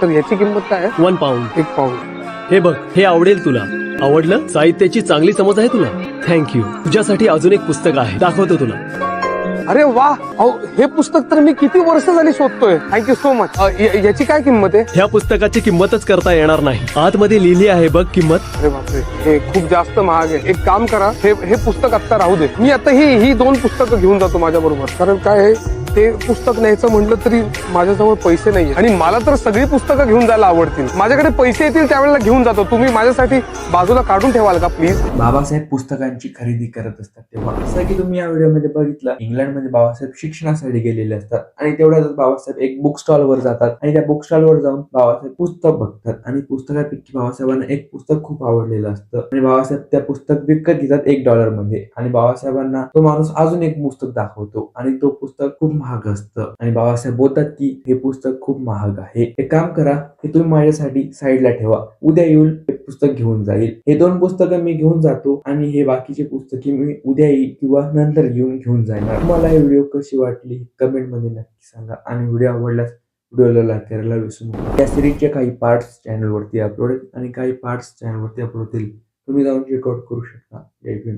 तर याची किंमत काय आहे? 1 पाऊंड. 1 पाऊंड. हे बघ, हे आवडेल तुला. आवडलं? साहित्याची चांगली समज आहे तुला. थँक्यू. तुझ्यासाठी अजून एक पुस्तक आहे, दाखवतो तुला. अरे वा, अहो हे पुस्तक तर मी किती वर्ष झाली शोधतोय. Thank you so much. याची काय किंमत आहे? ह्या पुस्तकाची किंमतच करता येणार नाही. आतमध्ये लिहिली आहे बघ किंमत. अरे बापरे, हे खूप जास्त महाग आहे. एक काम करा, हे पुस्तक आता राहू दे. मी आता ही 2 पुस्तकं घेऊन जातो माझ्या बरोबर. कारण काय आहे, ते पुस्तक न्यायचं म्हटलं तरी माझ्याजवळ पैसे नाहीये आणि मला तर सगळी पुस्तकं घेऊन जायला आवडतील. माझ्याकडे पैसे येतील त्यावेळेला घेऊन जातो. तुम्ही माझ्यासाठी बाजूला काढून ठेवाल का प्लीज? बाबासाहेब पुस्तकांची खरेदी करत असतात तेव्हा असं की तुम्ही या व्हिडिओमध्ये बघितलं, इंग्लंडमध्ये बाबासाहेब शिक्षणासाठी गेलेले असतात आणि तेवढ्यातच बाबासाहेब एक बुक स्टॉलवर जातात आणि त्या बुक स्टॉलवर जाऊन बाबासाहेब पुस्तक बघतात आणि पुस्तकापैकी बाबासाहेबांना एक पुस्तक खूप आवडलेलं असतं आणि बाबासाहेब त्या पुस्तक विकत घेतात $1 मध्ये आणि बाबासाहेबांना तो माणूस अजून एक पुस्तक दाखवतो आणि तो पुस्तक खूप महाग असतं आणि बाबासाहेब बोलतात की हे पुस्तक खूप महाग आहे. एक काम करा, हे तुम्ही माझ्यासाठी साईडला ठेवा, उद्या येऊन हे पुस्तक घेऊन जाईल. हे 2 पुस्तकं मी घेऊन जातो आणि हे बाकीचे पुस्तके मी उद्या येईल किंवा नंतर घेऊन जाणार. तुम्हाला ही व्हिडिओ कशी वाटली कमेंट मध्ये नक्की सांगा आणि व्हिडिओ आवडल्यास व्हिडिओला लाईक करायला विसरू नका. या सिरीजचे काही पार्ट्स चॅनलवरती अपलोड आहेत आणि काही पार्ट्स चॅनलवरती अपलोड होतील. तुम्ही जाऊन चेकआउट करू शकता. जय भीम.